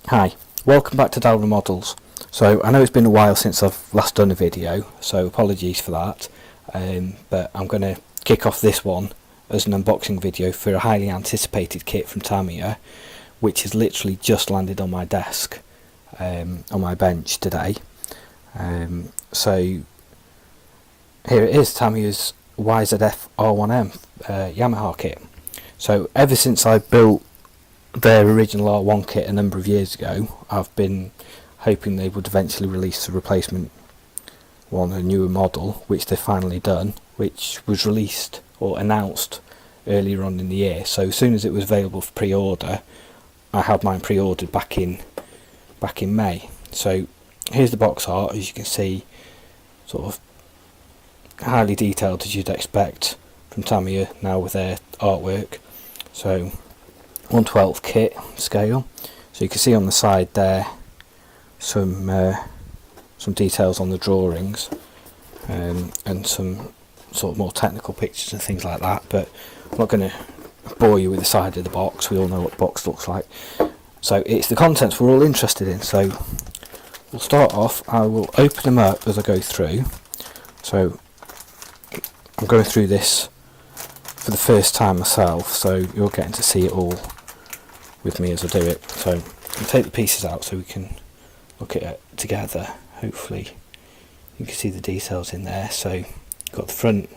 Hi, welcome back to Dalra Models. So I know it's been a while since I've last done a video, so apologies for that, but I'm going to kick off this one as an unboxing video for a highly anticipated kit from Tamiya, which has literally just landed on my desk, on my bench today. So here it is, Tamiya's YZF-R1M Yamaha kit. So ever since I built their original R1 kit a number of years ago, I've been hoping they would eventually release the replacement one, a newer model, which they've finally done, which was released or announced earlier on in the year. So as soon as it was available for pre-order, I had mine pre-ordered back in May. So here's the box art, as you can see, sort of highly detailed as you'd expect from Tamiya now with their artwork. So 1/12 kit scale, so you can see on the side there some details on the drawings, and some sort of more technical pictures and things like that, but I'm not going to bore you with the side of the box. We all know what the box looks like, so it's the contents we're all interested in. So we'll start off, I will open them up as I go through. So I'm going through this for the first time myself, so you're getting to see it all with me as I do it. So I'll take the pieces out so we can look at it together. Hopefully you can see the details in there. So you've got the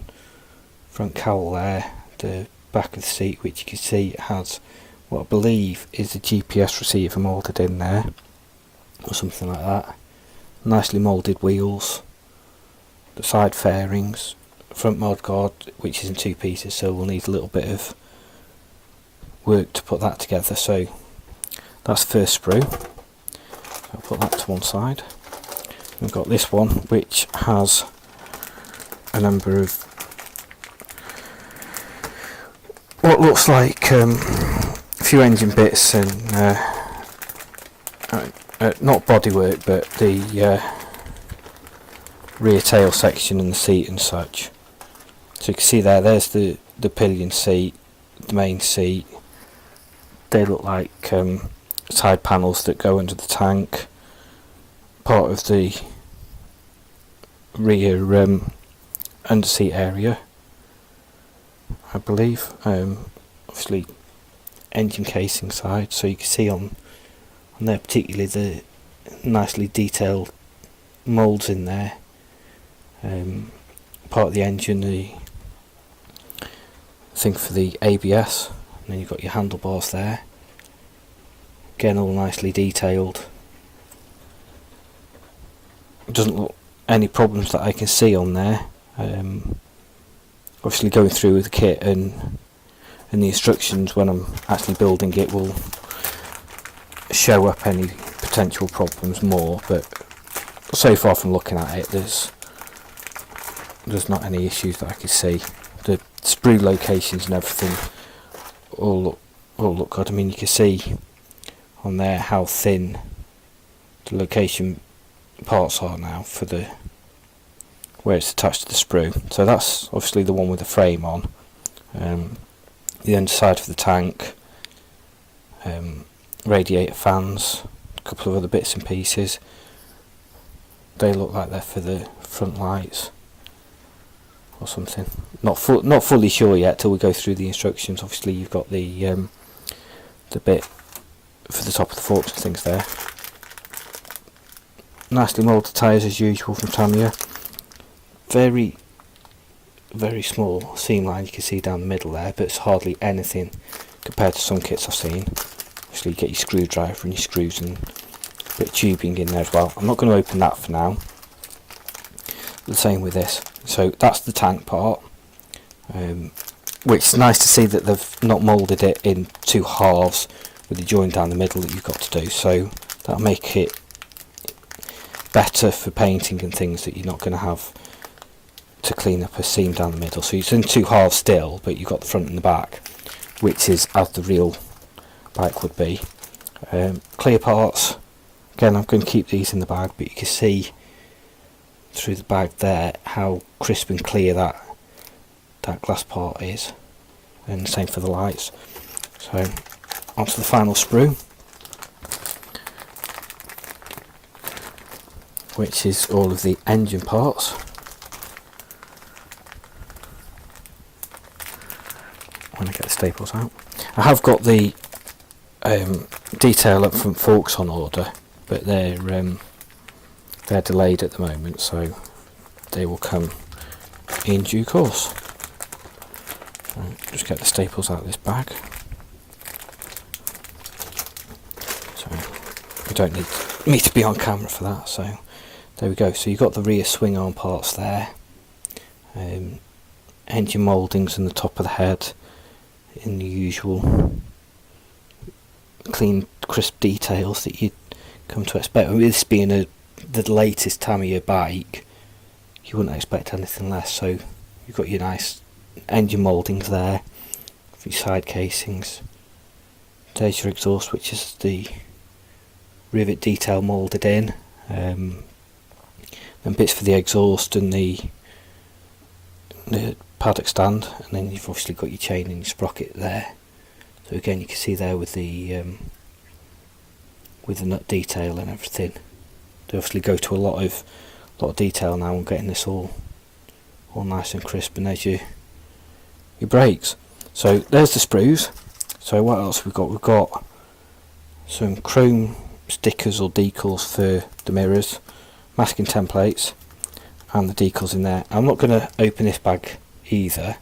front cowl there, the back of the seat, which you can see has what I believe is a GPS receiver moulded in there, or something like that. Nicely moulded wheels, the side fairings, front mudguard, which is in two pieces, so we'll need a little bit of work to put that together. So that's the first sprue, so I'll put that to one side. We've got this one, which has a number of what looks like a few engine bits and not bodywork, but the rear tail section and the seat and such. So you can see there's the pillion seat, the main seat. They look like side panels that go under the tank, part of the rear underseat area, I believe. Obviously engine casing side, so you can see on there particularly the nicely detailed moulds in there. Part of the engine, the thing for the ABS, and then you've got your handlebars there, again all nicely detailed. It doesn't look any problems that I can see on there. Obviously going through with the kit and the instructions when I'm actually building it will show up any potential problems more, but so far from looking at it there's not any issues that I can see. The sprue locations and everything all look good. I mean, you can see on there how thin the location parts are now for the where it's attached to the sprue. So that's obviously the one with the frame on. The underside of the tank, radiator fans, a couple of other bits and pieces. They look like they're for the front lights or something. Not fully sure yet till we go through the instructions. Obviously you've got the bit for the top of the forks and things there. Nicely moulded tyres as usual from Tamiya. Very small seam line you can see down the middle there, but it's hardly anything compared to some kits I've seen. Obviously you get your screwdriver and your screws and a bit of tubing in there as well. I'm not going to open that for now. The same with this. So that's the tank part, which is nice to see that they've not moulded it in two halves with the join down the middle that you've got to do. So that'll make it better for painting and things, that you're not going to have to clean up a seam down the middle. So it's in two halves still, but you've got the front and the back, which is as the real bike would be. Clear parts, again I'm going to keep these in the bag, but you can see through the bag there how crisp and clear that glass part is, and the same for the lights. So onto the final sprue. which is all of the engine parts. When I get the staples out, I have got the detail up front forks on order, but they're delayed at the moment, so they will come in due course. Right, just get the staples out of this bag. So you don't need me to be on camera for that, so there we go. So you've got the rear swing arm parts there, engine mouldings in the top of the head in the usual clean, crisp details that you'd come to expect. With this being the latest Tamiya bike, you wouldn't expect anything less. So you've got your nice engine mouldings there, your side casings. There's your exhaust, which is the rivet detail moulded in, and bits for the exhaust and the paddock stand, and then you've obviously got your chain and your sprocket there. So again, you can see there with the nut detail and everything. They obviously go to a lot of detail now on getting this all nice and crisp. And there's your brakes. So there's the sprues. So what else we've got? We've got some chrome stickers or decals for the mirrors, masking templates, and the decals in there. I'm not going to open this bag either,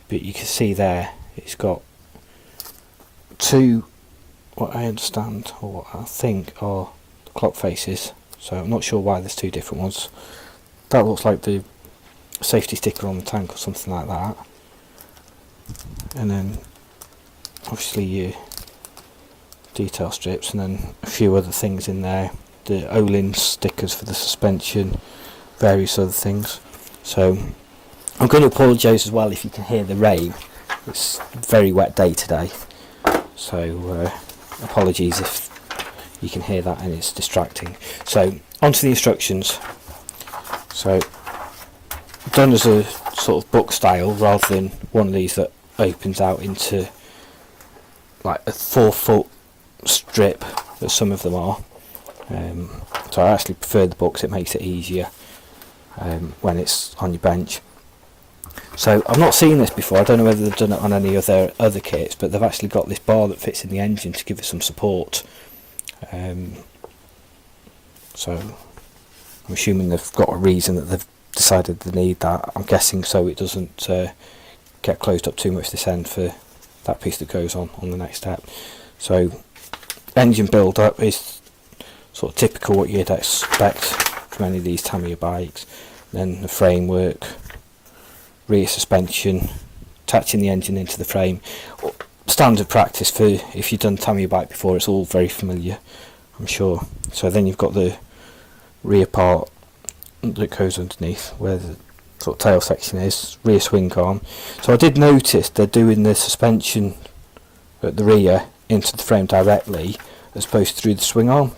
but you can see there it's got two, what I understand or what I think are the clock faces. So I'm not sure why there's two different ones. That looks like the safety sticker on the tank or something like that. And then obviously your detail strips, and then a few other things in there, the Olin stickers for the suspension, various other things. So I'm going to apologise as well if you can hear the rain. It's a very wet day today, so apologies if you can hear that and it's distracting. So onto the instructions. So done as a sort of book style rather than one of these that opens out into like a 4-foot strip as some of them are. So I actually prefer the books, it makes it easier when it's on your bench. So I've not seen this before, I don't know whether they've done it on any other kits, but they've actually got this bar that fits in the engine to give it some support. So I'm assuming they've got a reason that they've decided they need that. I'm guessing so it doesn't get closed up too much this end for that piece that goes on the next step. So engine build up is sort of typical what you'd expect from any of these Tamiya bikes. Then the framework, rear suspension, attaching the engine into the frame. Standard practice for if you've done Tamiya bike before, it's all very familiar, I'm sure. So then you've got the rear part that goes underneath where the sort of tail section is, rear swing arm. So I did notice they're doing the suspension at the rear into the frame directly as opposed to through the swing arm.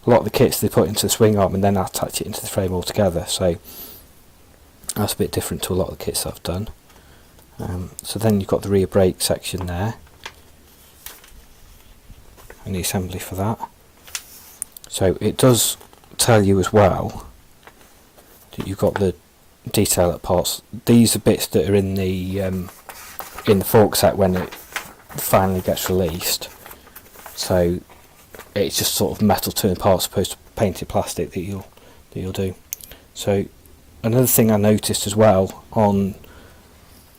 A lot of the kits they put into the swing arm and then attach it into the frame altogether, so that's a bit different to a lot of the kits I've done. So then you've got the rear brake section there and the assembly for that. So it does tell you as well that you've got the detail at parts. These are bits that are in the fork set when it finally gets released. So it's just sort of metal turned parts opposed to painted plastic that you'll do. So another thing I noticed as well on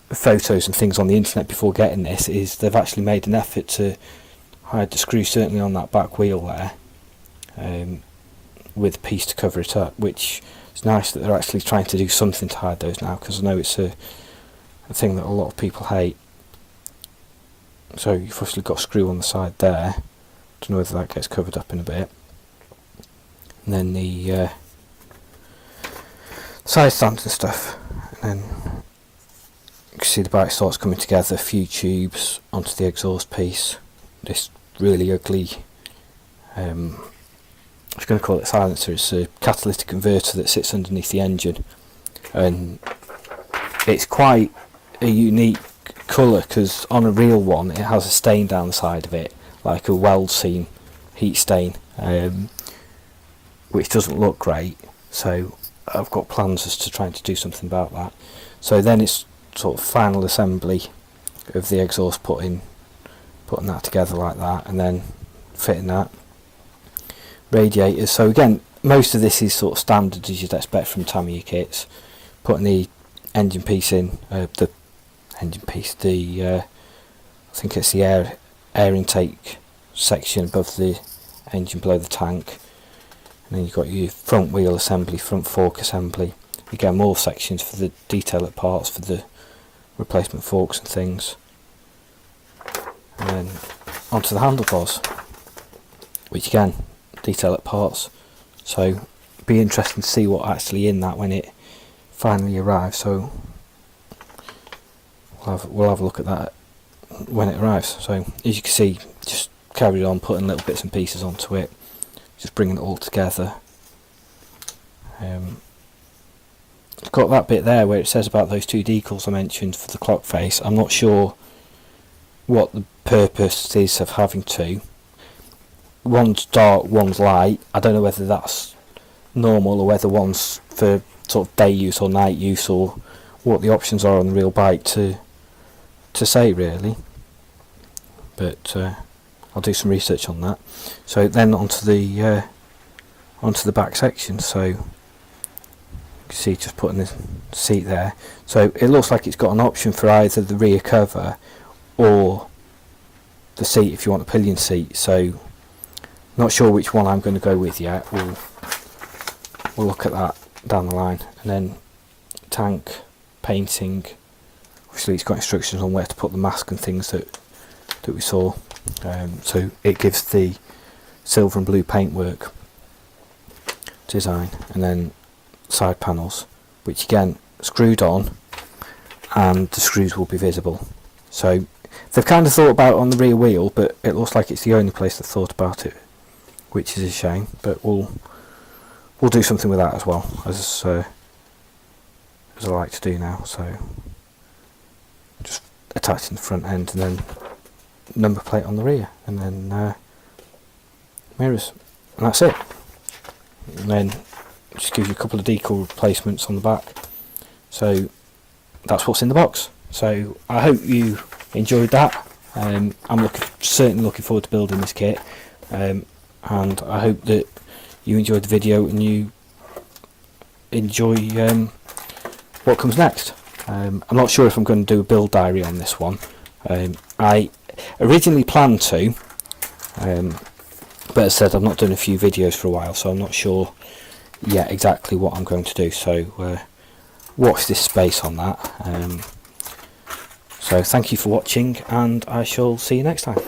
photos and things on the internet before getting this is they've actually made an effort to hide the screw, certainly on that back wheel there, with a piece to cover it up, which is nice that they're actually trying to do something to hide those now, because I know it's a thing that a lot of people hate. So you've obviously got a screw on the side there, don't know whether that gets covered up in a bit. And then the side stands and stuff, and then you can see the bike starts coming together, a few tubes onto the exhaust piece, this really ugly, I was going to call it silencer, it's a catalytic converter that sits underneath the engine, and it's quite a unique colour because on a real one it has a stain down the side of it, like a weld seam heat stain, which doesn't look great, so I've got plans as to trying to do something about that. So then it's sort of final assembly of the exhaust, putting that together like that, and then fitting that. Radiators, so again most of this is sort of standard as you'd expect from Tamiya kits. Putting the engine piece in, I think it's the air intake section above the engine below the tank, and then you've got your front wheel assembly, front fork assembly, again more sections for the detailer parts for the replacement forks and things, and then onto the handlebars, which again detailer parts. So be interesting to see what actually in that when it finally arrives. So we'll have a look at that when it arrives. So as you can see, just carried on putting little bits and pieces onto it, just bringing it all together. Got that bit there where it says about those 2 decals I mentioned for the clock face. I'm not sure what the purpose is of having 2. One's dark, one's light. I don't know whether that's normal or whether one's for sort of day use or night use, or what the options are on the real bike to say really. But I'll do some research on that. So then onto the back section. So you can see just putting the seat there. So it looks like it's got an option for either the rear cover or the seat if you want a pillion seat. So not sure which one I'm going to go with yet. We'll look at that down the line. And then tank painting. Obviously it's got instructions on where to put the mask and things that we saw. So it gives the silver and blue paintwork design, and then side panels, which again screwed on, and the screws will be visible. So they've kind of thought about it on the rear wheel, but it looks like it's the only place they've thought about it, which is a shame. But we'll do something with that as well, as I like to do now. So just attaching the front end, and then number plate on the rear, and then mirrors, and that's it. And then just gives you a couple of decal replacements on the back. So that's what's in the box. So I hope you enjoyed that. I'm certainly looking forward to building this kit, and I hope that you enjoyed the video and you enjoy what comes next. I'm not sure if I'm going to do a build diary on this one. I originally planned to, but as I said, I've not done a few videos for a while, so I'm not sure yet exactly what I'm going to do. So watch this space on that. So thank you for watching, and I shall see you next time.